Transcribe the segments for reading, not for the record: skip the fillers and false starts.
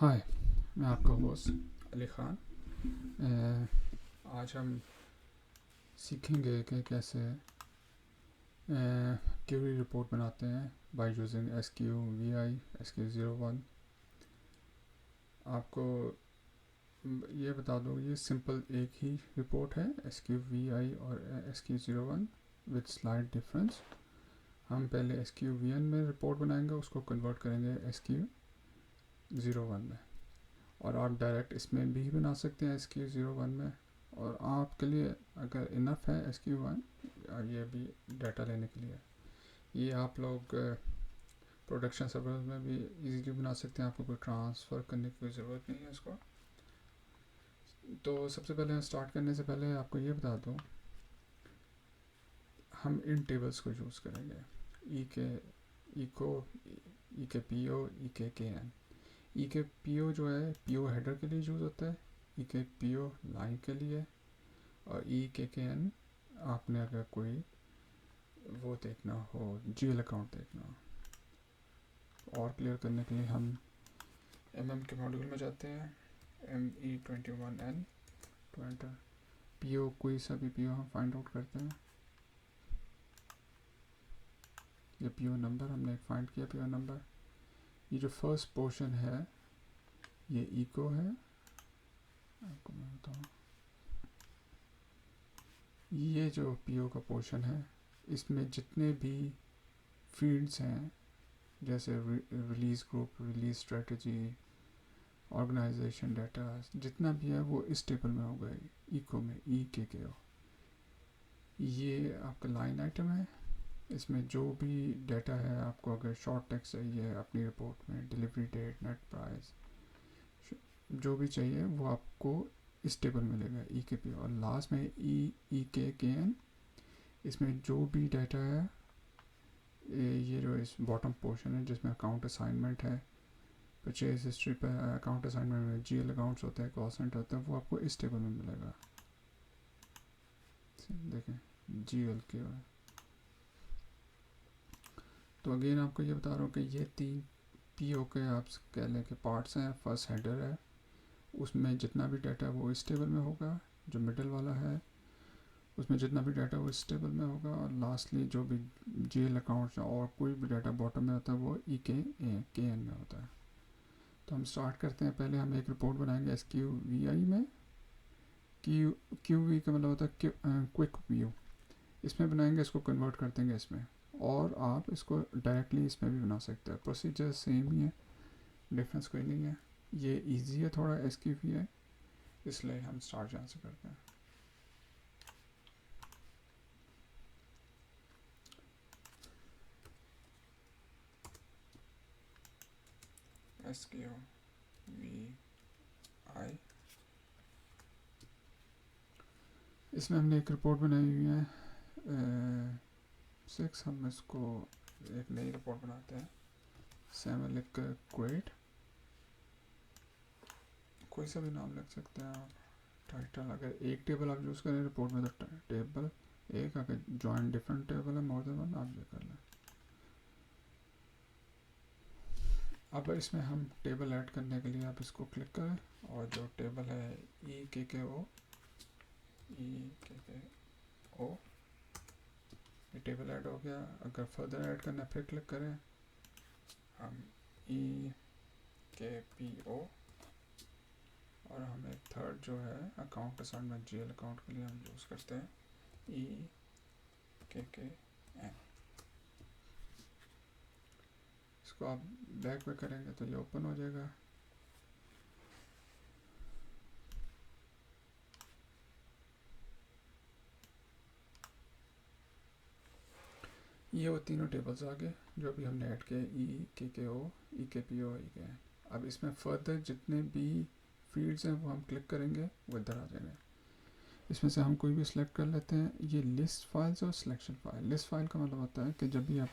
हाय, मैं आपका होस्ट अली ख़ान। आज हम सीखेंगे कि कैसे क्यूरी रिपोर्ट बनाते हैं बाय यूजिंग SQVI SQ01। आपको ये बता दूँ, ये सिंपल एक ही रिपोर्ट है SQVI और SQ01 विद स्लाइड डिफरेंस। हम पहले SQVN में रिपोर्ट बनाएंगे, उसको कन्वर्ट करेंगे SQ01 में, और आप डायरेक्ट इसमें भी बना सकते हैं SQ01 में। और आपके लिए अगर इनफ है SQ1, ये भी डाटा लेने के लिए, ये आप लोग प्रोडक्शन सर्वर में भी इजीली बना सकते हैं। आपको कोई ट्रांसफ़र करने की कोई ज़रूरत नहीं है इसको। तो सबसे पहले स्टार्ट करने से पहले आपको ये बता दूँ, हम इन टेबल्स को यूज़ करेंगे। ई के पी ओ, ई के एन। ई के पी ओ जो है पी ओ हेडर के लिए यूज़ होता है, ई के पी ओ लाइन के लिए, और ई के एन आपने अगर कोई वो देखना हो, जीएल अकाउंट देखना हो। और क्लियर करने के लिए हम के मॉड्यूल में जाते हैं, ME21N ट्वेंटर पी ओ, कोई सा भी पी ओ हम फाइंड आउट करते हैं। ये पी ओ नंबर हमने फाइंड किया, पी ओ नंबर। ये जो फर्स्ट पोर्शन है ये इको है। आपको मैं बताऊँ, ये जो पी ओ का पोर्शन है इसमें जितने भी फील्ड्स हैं, जैसे release group, release strategy, organisation data, जितना भी है वो इस टेबल में होगा, इको में, ई के ओ। ये आपका लाइन आइटम है। इसमें जो भी डाटा है, आपको अगर शॉर्ट टेक्स्ट चाहिए अपनी रिपोर्ट में, डिलीवरी डेट, नेट प्राइस, जो भी चाहिए वो आपको इस टेबल में मिलेगा, ई के पी। और लास्ट में ई के एन, इसमें जो भी डाटा है, ये जो इस बॉटम पोर्शन है जिसमें अकाउंट असाइनमेंट है, परचेज हिस्ट्री पर अकाउंट असाइनमेंट में जीएल अकाउंट्स होते हैं, कॉस्ट सेंटर होता है, वो आपको इस टेबल में मिलेगा। देखें, जीएल के। तो अगेन आपको ये बता रहा हूँ कि ये 3 पीओ के आप कह लें कि पार्ट्स हैं। फर्स्ट हेडर है, उसमें जितना भी डाटा है वो इस टेबल में होगा। जो मिडल वाला है उसमें जितना भी डाटा वो इस टेबल में होगा। और लास्टली जो भी जीएल अकाउंट्स और कोई भी डाटा बॉटम में होता है वो ई के एन में होता है। तो हम स्टार्ट करते हैं। पहले हम एक रिपोर्ट बनाएंगे SQVI में। क्यू वी का मतलब होता है क्विक व्यू। इसमें बनाएंगे, इसको कन्वर्ट कर देंगे इसमें, और आप इसको डायरेक्टली इसमें भी बना सकते हैं। प्रोसीजर सेम ही है, डिफरेंस कोई नहीं है। ये इजी है थोड़ा SQVI, इसलिए हम स्टार्ट यहाँ से करते हैं। SQVI, इसमें हमने एक रिपोर्ट बनाई हुई है 6। हम इसको एक नई रिपोर्ट बनाते हैं। 7 लिख कर क्वेट, कोई सा भी नाम लिख सकते हैं आप। टाइटल, अगर एक टेबल आप यूज़ करें रिपोर्ट में तो टेबल एक, अगर जॉइन डिफरेंट टेबल है, मोर देन वन, आप ये कर लें। अब इसमें हम टेबल ऐड करने के लिए आप इसको क्लिक करें, और जो टेबल है ई के ओ, ये टेबल ऐड हो गया। अगर फर्दर ऐड करना फिर क्लिक करें, हम ई के पी ओ, और हम एक थर्ड जो है अकाउंट असाइनमेंट जीएल अकाउंट के लिए हम यूज़ करते हैं ई के एन। इसको आप बैक पे करेंगे तो ये ओपन हो जाएगा। ये वो तीनों टेबल्स आ गए जो भी हमने ऐड किए, ई के ओ, ई के पी ओ, ई के एन। अब इसमें फर्दर जितने भी फील्ड्स हैं वो हम क्लिक करेंगे, वो इधर आ जाएंगे। इसमें से हम कोई भी सिलेक्ट कर लेते हैं। ये लिस्ट फाइल्स और सिलेक्शन फाइल। लिस्ट फाइल का मतलब होता है कि जब भी आप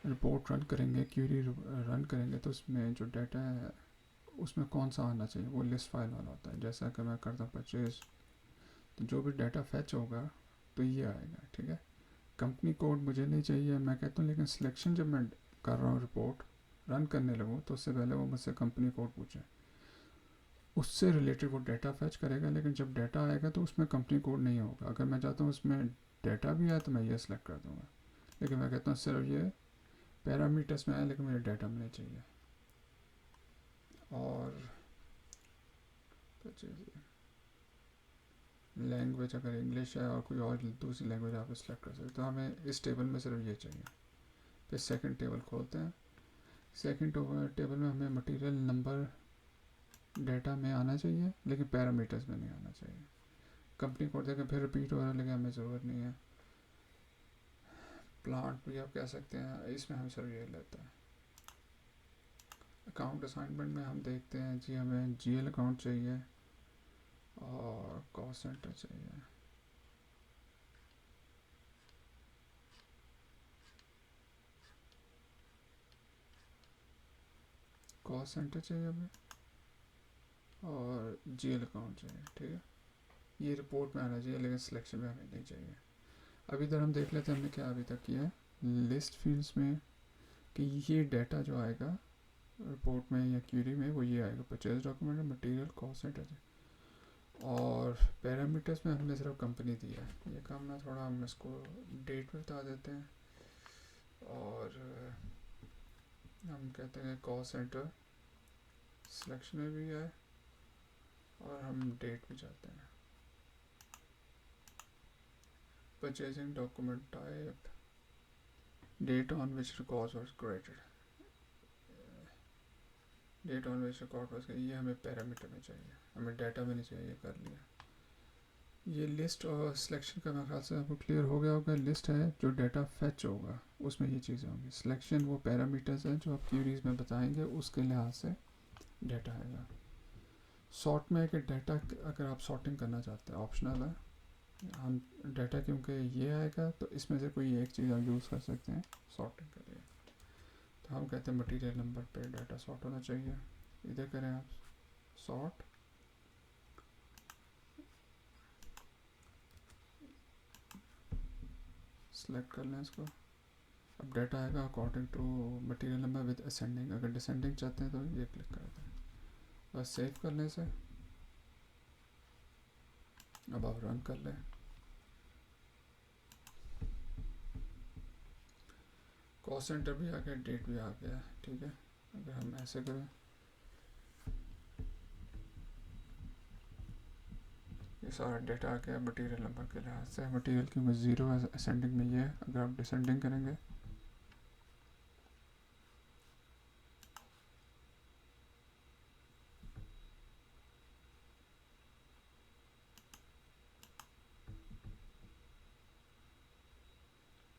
रिपोर्ट रन करेंगे, क्यूरी रन करेंगे, तो उसमें जो डाटा है उसमें कौन सा आना चाहिए, वो लिस्ट फाइल वाला होता है। जैसा कि मैं करता हूँ परचेज, तो जो भी डाटा फैच होगा तो ये आएगा, ठीक है। कंपनी कोड मुझे नहीं चाहिए, मैं कहता हूँ, लेकिन सिलेक्शन जब मैं कर रहा हूँ रिपोर्ट, रन करने लगूँ तो उससे पहले वो मुझसे कंपनी कोड पूछे, उससे रिलेटेड वो डाटा फैच करेगा, लेकिन जब डाटा आएगा तो उसमें कंपनी कोड नहीं होगा। अगर मैं चाहता हूँ उसमें डाटा भी आए तो मैं ये सेलेक्ट कर दूँगा, लेकिन मैं कहता हूँ सिर्फ ये पैरामीटर्स में आए लेकिन मुझे डाटा में नहीं चाहिए। और लैंग्वेज अगर इंग्लिश है और कोई और दूसरी लैंग्वेज आप सेलेक्ट कर सकते, तो हमें इस टेबल में सिर्फ ये चाहिए। फिर सेकंड टेबल खोलते हैं। सेकंड टेबल में हमें मटेरियल नंबर डाटा में आना चाहिए लेकिन पैरामीटर्स में नहीं आना चाहिए। कंपनी कोड देखें फिर रिपीट हो रहा है लेकिन हमें ज़रूरत नहीं है। प्लांट भी आप कह सकते हैं, इसमें हम सिर्फ ये लेते हैं। अकाउंट असाइनमेंट में हम देखते हैं जी हमें जीएल अकाउंट चाहिए और कॉस्ट सेंटर चाहिए। कॉस्ट सेंटर चाहिए हमें और जीएल अकाउंट चाहिए, ठीक है। ये रिपोर्ट में आना चाहिए लेकिन सिलेक्शन में हमें नहीं चाहिए। अभी इधर हम देख लेते हैं हमने क्या अभी तक किया है लिस्ट फील्ड्स में, कि ये डाटा जो आएगा रिपोर्ट में या क्यूरी में वो ये आएगा, purchase document, material, cost centre. और पैरामीटर्स में हमने सिर्फ कंपनी दिया है। ये काम ना थोड़ा हम इसको डेट में बता देते हैं और हम कहते हैं कॉस्ट सेंटर सिलेक्शन में भी है और हम डेट भी चाहते हैं। Purchasing document type, date on which record was created, date on which record was, ये हमें पैरामीटर में चाहिए, हमें डाटा में नहीं चाहिए। कर लिया। ये लिस्ट और सिलेक्शन का मेरे ख्याल से आपको क्लियर हो गया होगा। लिस्ट है जो डाटा फैच होगा, उसमें ये चीज़ें होंगी। सिलेक्शन वो पैरामीटर्स हैं जो आप क्यूरीज में बताएंगे, उसके लिहाज से डाटा आएगा। सॉर्ट में है कि डाटा अगर आप सॉर्टिंग करना चाहते हैं ऑप्शनल है, हम डाटा क्योंकि ये आएगा तो इसमें से कोई एक चीज़ आप यूज़ कर सकते हैं सॉर्टिंग के लिए। तो हम कहते हैं मटेरियल नंबर पे डाटा सॉर्ट होना चाहिए। इधर करें आप सॉर्ट, सेलेक्ट कर लें इसको। अब डाटा आएगा according to material number with ascending. अगर डिसेंडिंग चाहते हैं तो ये क्लिक कर दें, बस सेव करने से। अब आप रन कर लें। कॉस्ट सेंटर भी आ गया, डेट भी आ गया, ठीक है। अगर हम ऐसे करें, ये सारा डेटा आ गया मटेरियल नंबर के लिहाज से। मटेरियल क्योंकि ज़ीरो असेंडिंग में ये है। अगर आप डिसेंडिंग करेंगे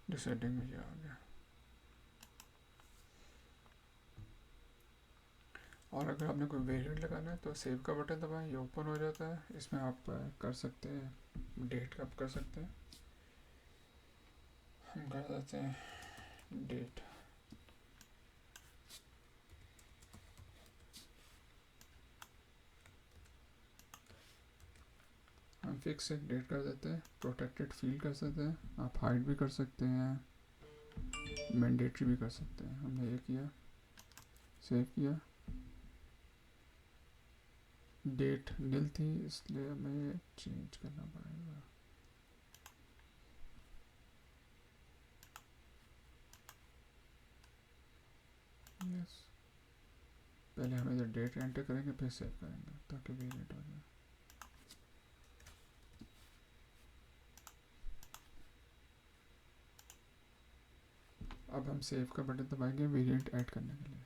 डिसेंडिंग में ये आ गया। और अगर आपने कोई वेरिएंट लगाना है तो सेव का बटन दबाएं, ये ओपन हो जाता है। इसमें आप कर सकते हैं डेट का कर सकते हैं। हम कर देते हैं डेट, हम फिक्स एक डेट कर देते हैं। प्रोटेक्टेड फील्ड कर सकते हैं, आप हाइड भी कर सकते हैं, मैंडेटरी भी कर सकते हैं। हमने ये किया, सेव किया। डेट नील थी इसलिए हमें चेंज करना पड़ेगा। यस, पहले हम इधर डेट एंटर करेंगे फिर सेव करेंगे ताकि वेरिएंट हो जाए। अब हम सेव का बटन दबाएंगे वेरिएंट ऐड करने के लिए।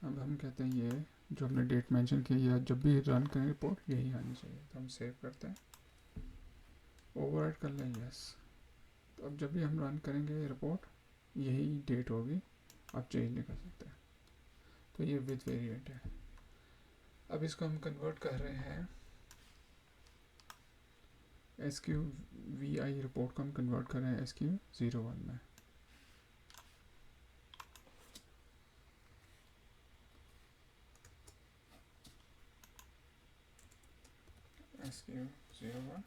अब हम कहते हैं ये जो हमने डेट मेंशन की या जब भी रन करें रिपोर्ट यही आनी चाहिए। तो हम सेव करते हैं, ओवरराइड कर लें यस। तो अब जब भी हम रन करेंगे रिपोर्ट यही डेट होगी, आप चेंज नहीं कर सकते। तो ये विद वेरिएंट है। अब इसको हम कन्वर्ट कर रहे हैं SQVI रिपोर्ट को हम कन्वर्ट कर रहे हैं SQ01 में। SQ01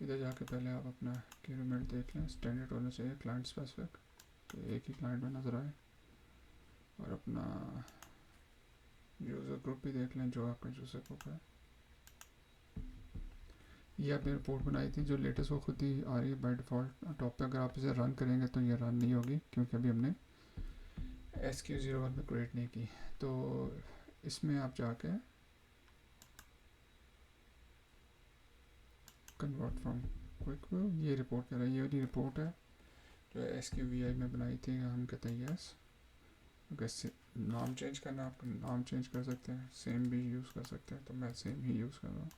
इधर जाके पहले आप अपना रिक्वायरमेंट देख लें। स्टैंडर्ड होना चाहिए क्लाइंट स्पेसिफिक, कि एक ही क्लाइंट में नज़र आए। और अपना यूज़र ग्रुप भी देख लें, जो आपका यूज़र ग्रुप है। ये आपने रिपोर्ट बनाई थी जो लेटेस्ट, वो खुद ही आ रही है बाय डिफ़ॉल्ट टॉप पे। अगर आप इसे रन करेंगे तो ये रन नहीं होगी, क्योंकि अभी हमने SQ01 में क्रिएट नहीं की। तो इसमें आप जाके कन्वर्ट फ्रॉम क्विक व्यू, ये रिपोर्ट कह रहा है, ये वाली रिपोर्ट है जो SQVI में बनाई थी। हम कहते हैं यस। अगर नाम चेंज करना है, आप नाम चेंज कर सकते हैं, सेम भी यूज़ कर सकते हैं, तो मैं सेम ही यूज़ कर रहा हूँ।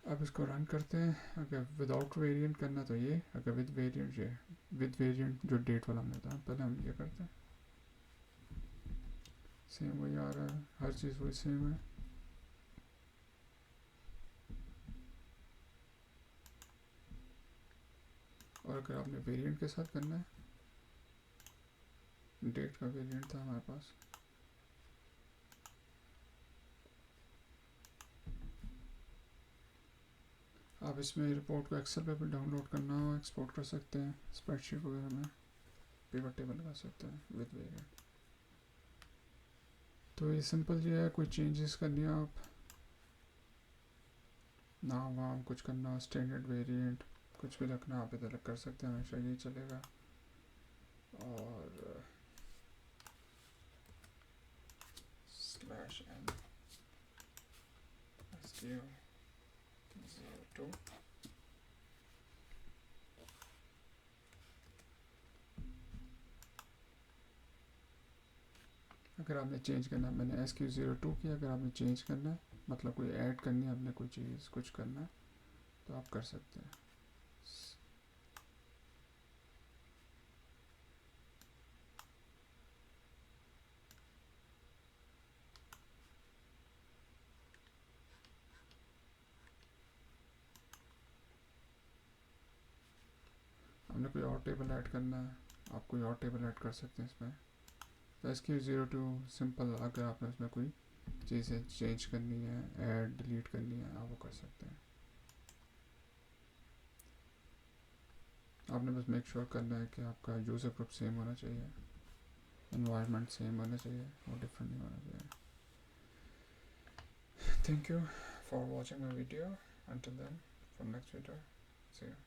अब इसको रन करते हैं। अगर विदाउट वेरिएंट करना तो ये, अगर विद वेरिएंट, ये विद वेरिएंट जो डेट वाला हमने था, पहले हम ये करते हैं। सेम वही आ रहा है, हर चीज़ वही सेम है। और अगर आपने वेरिएंट के साथ करना है, डेट का वेरिएंट था हमारे पास, आप इसमें रिपोर्ट को एक्सेल पे भी डाउनलोड करना हो, एक्सपोर्ट कर सकते हैं, स्प्रेडशीट वगैरह में पिवट टेबल लगा सकते हैं विद वेरिएंट। तो ये सिंपल ये है, कोई चेंजेस करनी है आप, नाम वाम कुछ करना, स्टैंडर्ड वेरिएंट कुछ भी रखना, आप इधर कर सकते हैं, हमेशा यही चलेगा। और /n SQ02 अगर आपने चेंज करना है, मैंने SQ02 किया, अगर आपने चेंज करना है, मतलब कोई ऐड करनी है, आपने कोई चीज़ कुछ करना है, तो आप कर सकते हैं। हमने कोई और टेबल ऐड करना है, आप कोई और टेबल ऐड कर सकते हैं इसमें। तो SQ02 सिंपल, अगर आपने उसमें कोई चीज़ें चेंज करनी है, ऐड डिलीट करनी है, आप वो कर सकते हैं। आपने बस मेक श्योर करना है कि आपका यूज़र ग्रुप सेम होना चाहिए, एनवायरनमेंट सेम होना चाहिए, और डिफरेंट नहीं होना चाहिए। Thank you for watching my video. Until then, from next video, see you.